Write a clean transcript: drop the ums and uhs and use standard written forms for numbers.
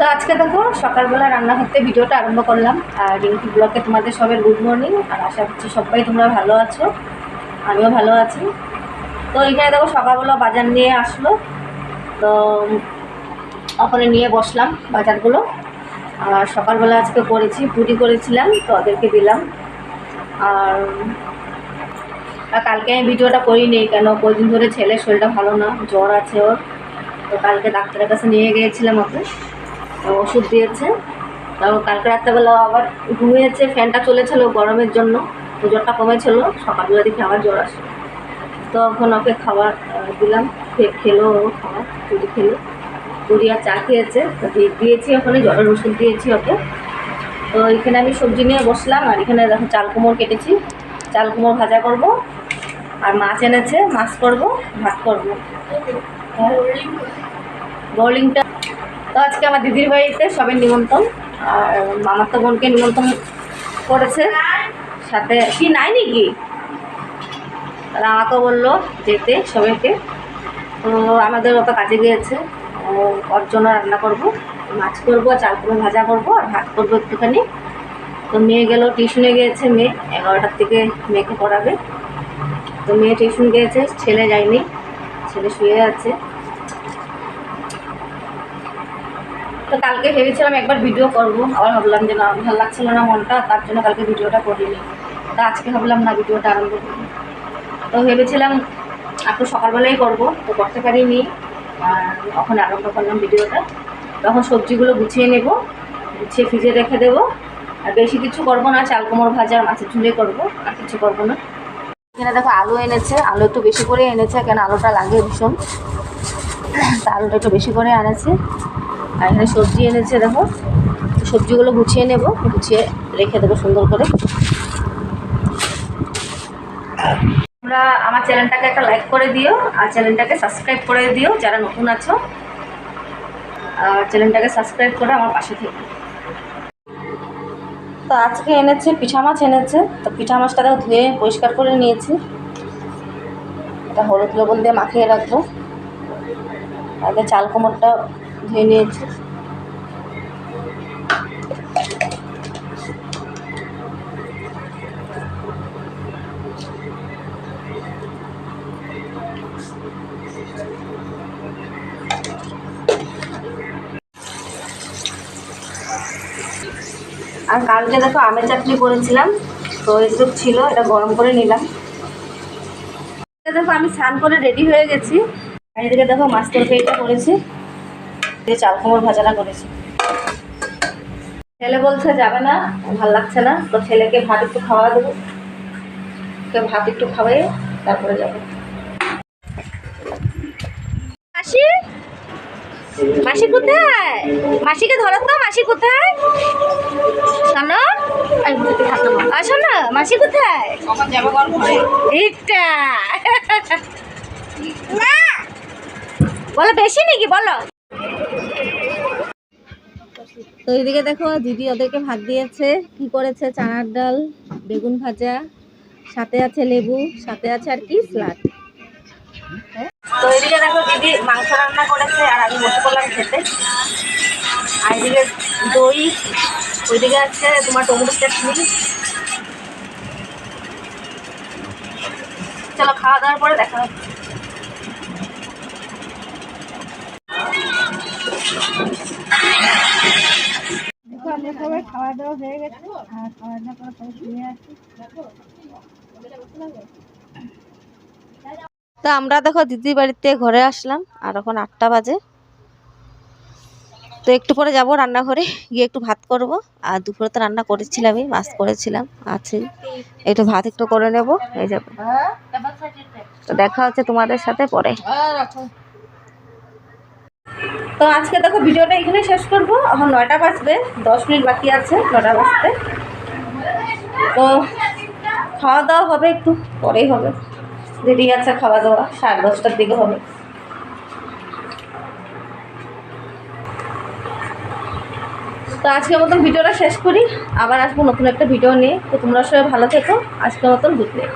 তো আজকে দেখো সকালবেলা রান্না করতে ভিডিওটা আরম্ভ করলাম। আর রিঙ্কি ব্লগে তোমাদের সবাই গুড মর্নিং। আর আশা করছি সবাই তোমরা ভালো আছো, আমিও ভালো আছি। তো এখানে দেখো সকালবেলা বাজার নিয়ে আসলো, তো ওখানে নিয়ে বসলাম বাজারগুলো। আর সকালবেলা আজকে করেছি পুরি করেছিলাম, তো ওদেরকে দিলাম। আর কালকে আমি ভিডিওটা করিনি, কেন কয়েকদিন ধরে ছেলের শরীরটা ভালো না, জ্বর আছে ওর। তো কালকে ডাক্তারের কাছে নিয়ে গিয়েছিলাম, ওকে ওষুধ দিয়েছে। তাও কালকে রাত্রেবেলা আবার ঘুমিয়েছে, ফ্যানটা চলেছিল গরমের জন্য, তো জ্বরটা কমেছিল। সকালবেলা দেখে আবার জ্বর আসে, তখন ওকে খাবার দিলাম, খেলো খাবার, পুরি খেলো, পুরি আর চা খেয়েছে। তো দিয়েছি ওখানে জ্বরের ওষুধ দিয়েছি ওকে। তো এখানে আমি সবজি নিয়ে বসলাম। আর এখানে দেখো চাল কুমড়ো কেটেছি, চাল কুমড়ো ভাজা করব। আর মাছ এনেছে, মাছ করব, ভাত করব। বোলিংটা তো আজকে আমার দিদির বাড়িতে সবাই নিমন্ত্রণ। আর মামার তো বোনকে নিমন্ত্রণ করেছে, সাথে কি নাই নাকি, আর আমাকে বললো যেতে সবাইকে। তো আমাদের অত কাজে গিয়েছে, ওর জন্য রান্না করব, মাছ করবো, চাল কুমড়ো ভাজা করব, আর ভাত করবো একটুখানি। তো মেয়ে গেল টিউশনে গিয়েছে, মেয়ে 11টার থেকে মেয়েকে পড়াবে। তো মেয়ে টিউশন গিয়েছে, ছেলে যায়নি, ছেলে শুয়ে আছে। তো কালকে ভেবেছিলাম একবার ভিডিও করব, আবার ভাবলাম যে না, ভালো লাগছিল না মনটা, তার জন্য কালকে ভিডিওটা করিনি। তো আজকে ভাবলাম না, ভিডিওটা আরম্ভ করি। তো ভেবেছিলাম একটু সকালবেলাই করব, তো করতে পারিনি। আর এখন আরম্ভ করলাম ভিডিওটা। তখন সবজিগুলো গুছিয়ে নেব, গুছিয়ে ফ্রিজে রেখে দেবো। আর বেশি কিছু করবো না, চাল কুমড়ো ভাজা আর মাছের ঝুলে করবো, আর কিছু করবো না। এখানে দেখো আলু এনেছে, আলু একটু বেশি করে এনেছে, কেন আলুটা লাগে ভীষণ, তা আলুটা একটু বেশি করে আনেছে। আর এখানে সবজি এনেছে দেখো, সবজিগুলো গুছিয়ে নেব, গুছিয়ে রেখে দেবো সুন্দর করে। তোমরা আমার চ্যানেলটাকে একটা লাইক করে দিও, আর চ্যানেলটাকে সাবস্ক্রাইব করে দিও যারা নতুন আছো। আর চ্যানেলটাকে সাবস্ক্রাইব করে আমার পাশে থেকে। তো আজকে এনেছে পিঠা মাছ এনেছে, তো পিঠা মাছটাকে ধুয়ে পরিষ্কার করে নিয়েছি। এটা হলুদ লবণ দিয়ে মাখিয়ে রাখবো। আগে চাল কুমড়োটা ধুয়ে নিয়েছি। আর কালকে দেখো আমের চাটনি করেছিলাম, তো এসব ছিল, এটা গরম করে নিলাম। দেখো আমি স্নান করে রেডি হয়ে গেছি। আর এদিকে দেখো মাছ তরকারিটা করেছি, চাল কুমড়োর ভাজাটা করেছি। ছেলে বলছে যাবে না, ভাল লাগছে না, তো ছেলেকে ভাত একটু খাওয়া দেবো, ভাত একটু খাওয়াই তারপরে যাবো। মাসি, মাসি কোথায়? মাসিকে ধরো তো, মাসি কোথায়? শোনো, আসো না, মাসি কোথায়? এইটা বলো বেশি নাকি বলো। তো এইদিকে দেখো দিদি ওদেরকে ভাত দিয়েছে, কি করেছে, চানার ডাল, বেগুন ভাজা, সাথে আছে লেবু, সাথে আছে আর কি স্যালাড। তো এদিকে দেখো দিদি মাংস রান্না করেছে, আর আমি বসে পড়লাম খেতে। আর এদিকে দই, ওইদিকে আছে তোমার টমেটো চাটনি। চলো খাওয়া দাওয়ার পরে দেখা হচ্ছে। আমরা সবাই খাওয়া দাওয়া হয়ে গেছে, আর খাওয়া দাওয়া করে সবাই শুয়ে আছি। তো আমরা দেখো দিদির বাড়িতে ঘরে আসলাম, আর এখন 8টা বাজে। তো একটু পরে যাব রান্নাঘরে, গিয়ে একটু ভাত করব। আর দুপুরে তো রান্না করেছিলামই, মাছ করেছিলাম আছে, একটু ভাত একটু করে নেব, হয়ে যাবে। তো দেখা হচ্ছে তোমাদের সাথে পরে। তো আজকে দেখো ভিডিওটা এখানে শেষ করবো। এখন 9টা বাজবে, 10 মিনিট বাকি আছে 9টা বাজতে। তো খাওয়া দাওয়া হবে একটু পরেই হবে, দেরি আছে খাওয়া দাওয়া, 10:30টার দিকে হবে। তো আজকের মতন ভিডিওটা শেষ করি, আবার আসবো নতুন একটা ভিডিও নিয়ে। তো তোমরা সবাই ভালো থেকো, আজকের মতন গুড নাইট।